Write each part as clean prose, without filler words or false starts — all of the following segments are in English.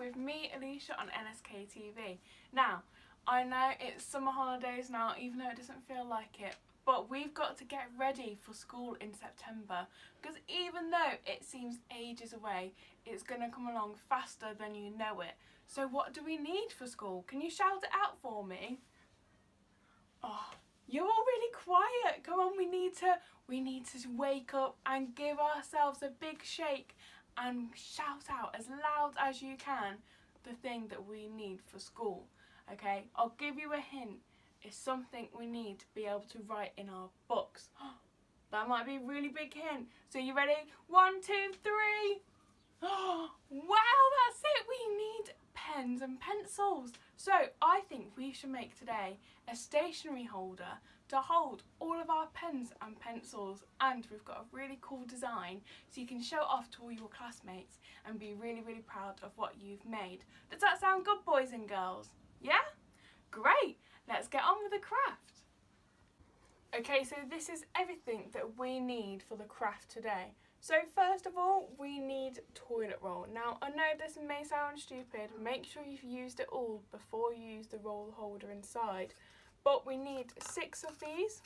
with me, Elisha, on NSK TV. Now, I know it's summer holidays now, even though it doesn't feel like it, but we've got to get ready for school in September, because even though it seems ages away, it's going to come along faster than you know it. So what do we need for school? Can you shout it out for me? Oh, you're all really quiet. Come on, we need to wake up and give ourselves a big shake and shout out as loud as you can the thing that we need for school. Okay, I'll give you a hint. It's something we need to be able to write in our books. That might be a really big hint. So you ready? 1, 2, 3. Oh, wow, that's it. We need pens and pencils. So I think we should make today a stationery holder to hold all of our pens and pencils, and we've got a really cool design so you can show it off to all your classmates and be really proud of what you've made. Does that sound good, boys and girls? Yeah? Great, let's get on with the craft. Okay, so this is everything that we need for the craft today. So first of all, we need toilet roll. Now, I know this may sound stupid, make sure you've used it all before you use the roll holder inside. But we need 6 of these.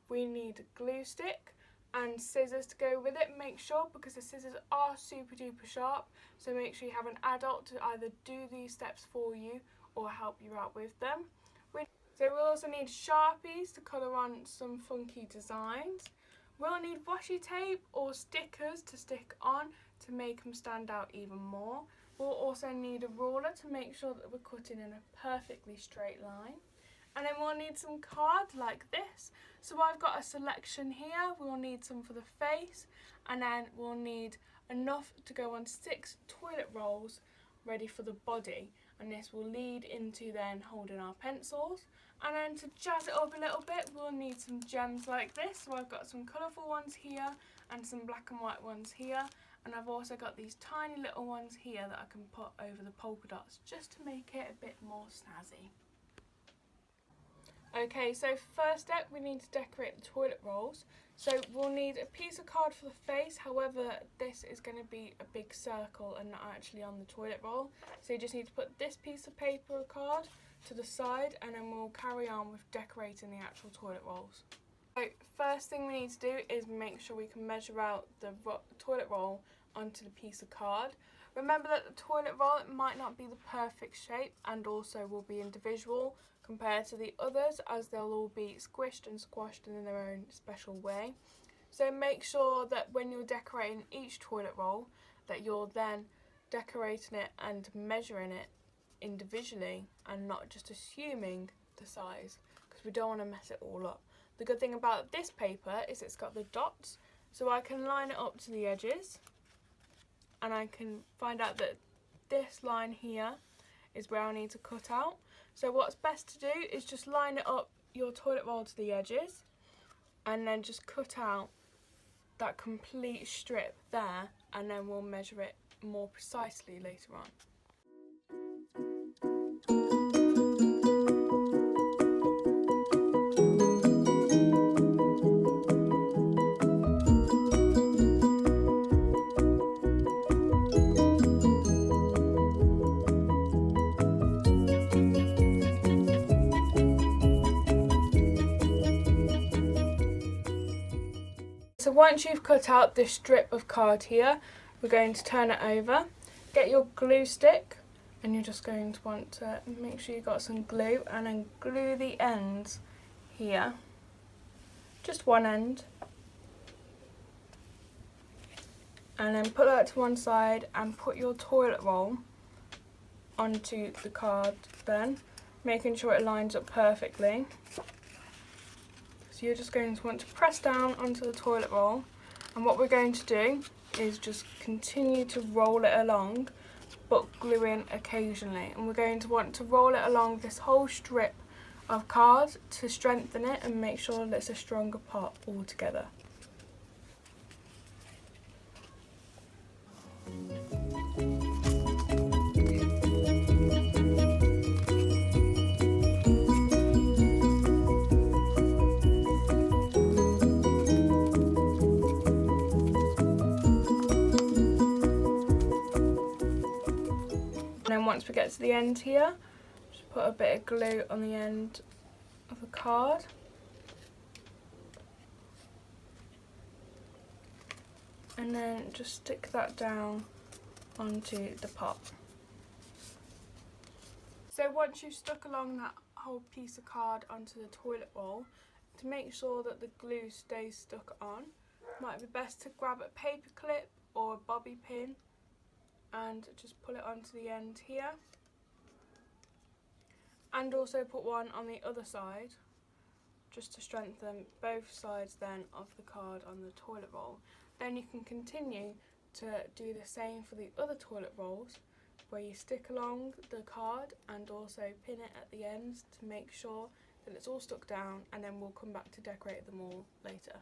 We need glue stick and scissors to go with it. Make sure, because the scissors are super duper sharp, so make sure you have an adult to either do these steps for you or help you out with them. So we'll also need Sharpies to colour on some funky designs. We'll need washi tape or stickers to stick on to make them stand out even more. We'll also need a ruler to make sure that we're cutting in a perfectly straight line. And then we'll need some cards like this. So I've got a selection here. We'll need some for the face, and then we'll need enough to go on 6 toilet rolls ready for the body. And this will lead into then holding our pencils. And then to jazz it up a little bit, we'll need some gems like this. So I've got some colourful ones here and some black and white ones here. And I've also got these tiny little ones here that I can put over the polka dots just to make it a bit more snazzy. Okay, so first step, we need to decorate the toilet rolls. So we'll need a piece of card for the face, however this is going to be a big circle and not actually on the toilet roll. So you just need to put this piece of paper or card to the side, and then we'll carry on with decorating the actual toilet rolls. So first thing we need to do is make sure we can measure out the toilet roll onto the piece of card. Remember that the toilet roll might not be the perfect shape and also will be individual compared to the others, as they'll all be squished and squashed in their own special way. So make sure that when you're decorating each toilet roll that you're then decorating it and measuring it individually and not just assuming the size, because we don't want to mess it all up. The good thing about this paper is it's got the dots, so I can line it up to the edges and I can find out that this line here is where I need to cut out. So what's best to do is just line it up, your toilet roll, to the edges, and then just cut out that complete strip there, and then we'll measure it more precisely later on. So once you've cut out this strip of card here, we're going to turn it over. Get your glue stick, and you're just going to want to make sure you've got some glue, and then glue the ends here, just one end, and then put that to one side and put your toilet roll onto the card then, making sure it lines up perfectly. So you're just going to want to press down onto the toilet roll, and what we're going to do is just continue to roll it along, but glue in occasionally. And we're going to want to roll it along this whole strip of card to strengthen it and make sure that it's a stronger part altogether. once we get to the end here, just put a bit of glue on the end of the card. And then just stick that down onto the pop. So once you've stuck along that whole piece of card onto the toilet roll, to make sure that the glue stays stuck on, it might be best to grab a paper clip or a bobby pin and just pull it onto the end here. And also put one on the other side, just to strengthen both sides then of the card on the toilet roll. Then you can continue to do the same for the other toilet rolls, where you stick along the card and also pin it at the ends to make sure that it's all stuck down, and then we'll come back to decorate them all later.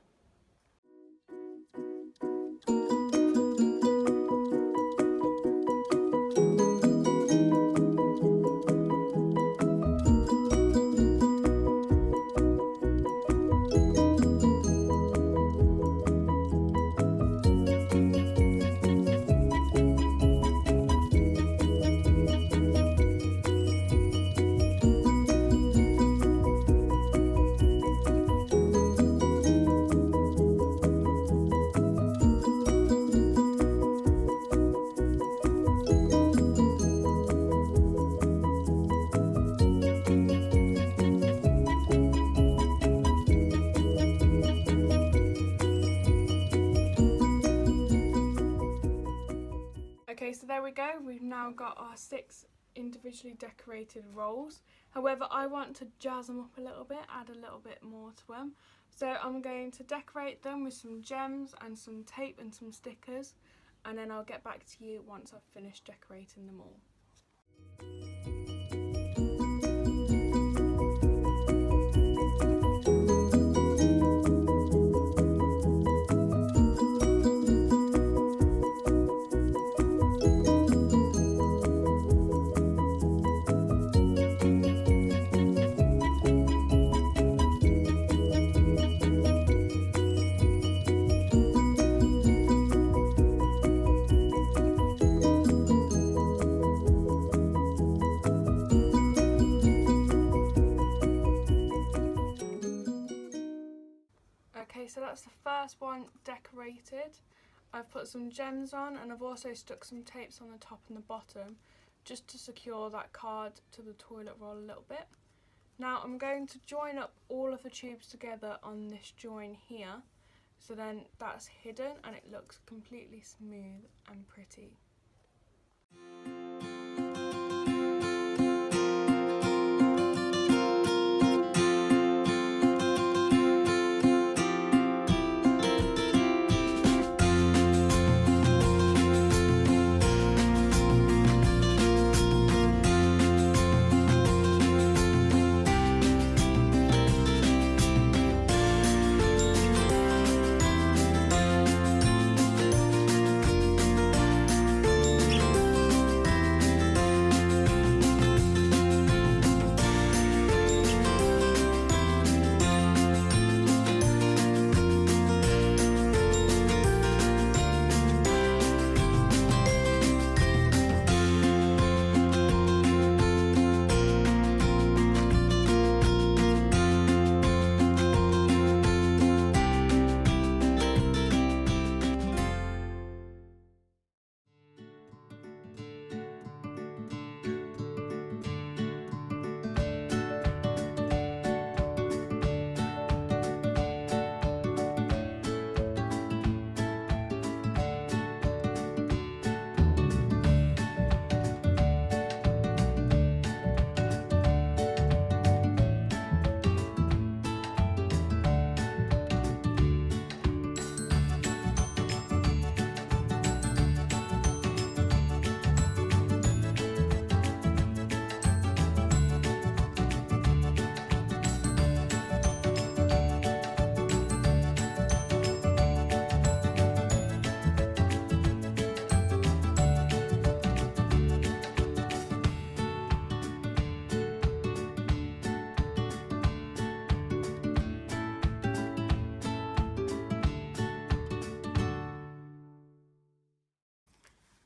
Okay, so there we go, we've now got our 6 individually decorated rolls. However, I want to jazz them up a little bit, add a little bit more to them. So I'm going to decorate them with some gems and some tape and some stickers, and then I'll get back to you once I've finished decorating them all. Okay, so that's the first one decorated. I've put some gems on, and I've also stuck some tapes on the top and the bottom just to secure that card to the toilet roll a little bit. Now I'm going to join up all of the tubes together on this join here, so then that's hidden and it looks completely smooth and pretty.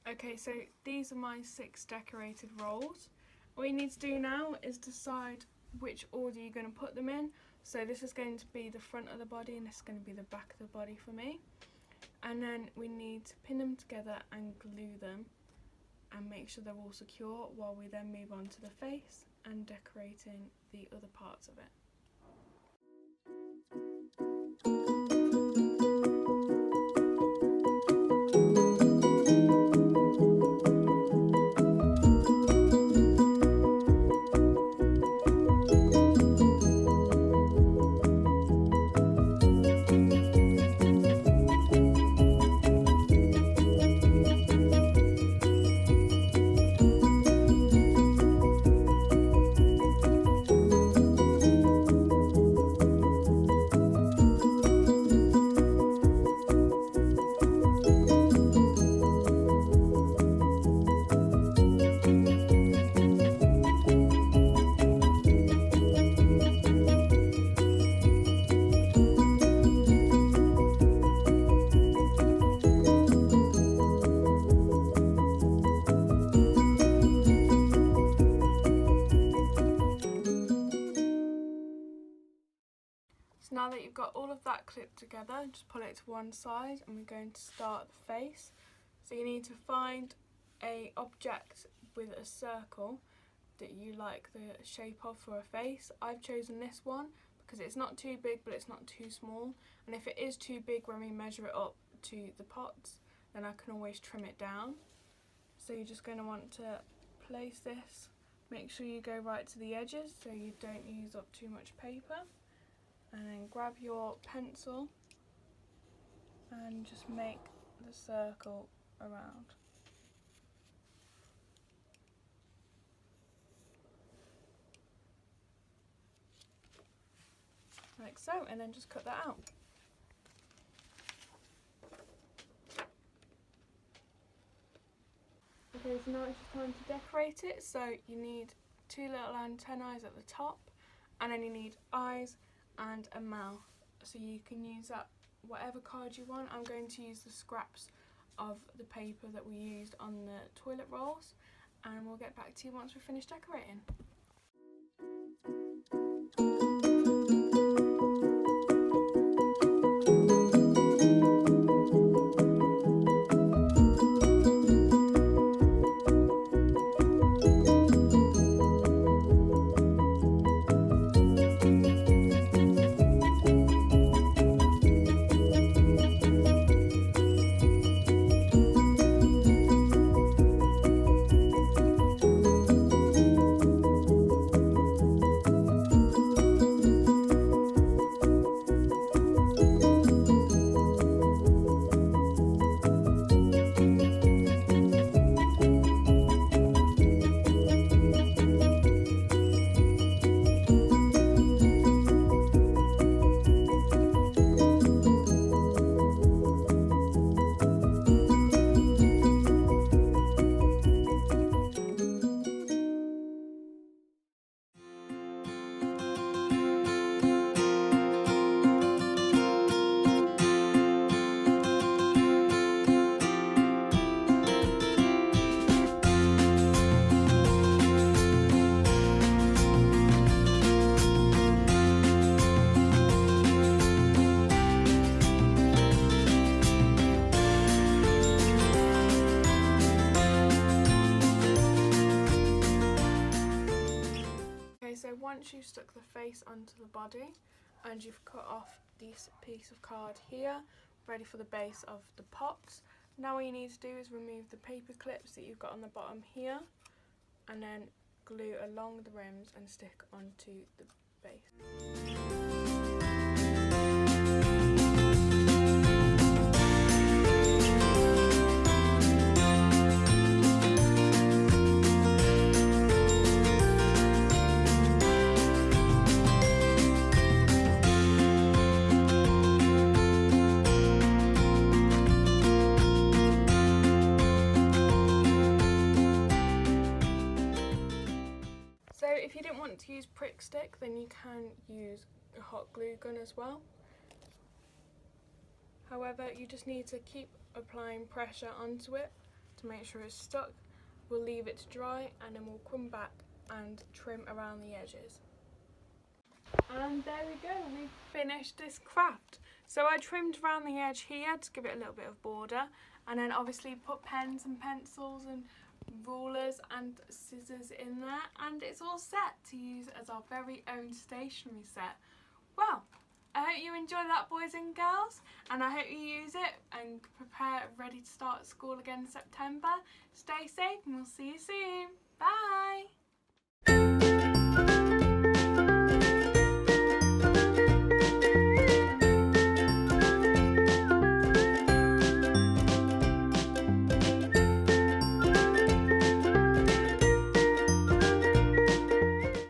Okay, so these are my 6 decorated rolls. All you need to do now is decide which order you're going to put them in. So this is going to be the front of the body and this is going to be the back of the body for me. And then we need to pin them together and glue them and make sure they're all secure while we then move on to the face and decorating the other parts of it. So now that you've got all of that clipped together, just pull it to one side and we're going to start the face. So you need to find an object with a circle that you like the shape of for a face. I've chosen this one because it's not too big but it's not too small, and if it is too big when we measure it up to the pots, then I can always trim it down. So you're just going to want to place this, make sure you go right to the edges so you don't use up too much paper. And then grab your pencil and just make the circle around. Like so, and then just cut that out. Okay, so now it's just time to decorate it. So you need 2 little antennae at the top, and then you need eyes and a mouth, so you can use that whatever card you want. I'm going to use the scraps of the paper that we used on the toilet rolls, and we'll get back to you once we're finished decorating. So once you've stuck the face onto the body and you've cut off this piece of card here, ready for the base of the pots, now all you need to do is remove the paper clips that you've got on the bottom here and then glue along the rims and stick onto the base. If you didn't want to use prick stick, then you can use a hot glue gun as well. However, you just need to keep applying pressure onto it to make sure it's stuck. We'll leave it to dry and then we'll come back and trim around the edges. And there we go, we've finished this craft. So I trimmed around the edge here to give it a little bit of border, and then obviously put pens and pencils and rulers and scissors in there, and it's all set to use as our very own stationery set. Well, I hope you enjoy that, boys and girls, and I hope you use it and prepare ready to start school again in September. Stay safe and we'll see you soon. Bye!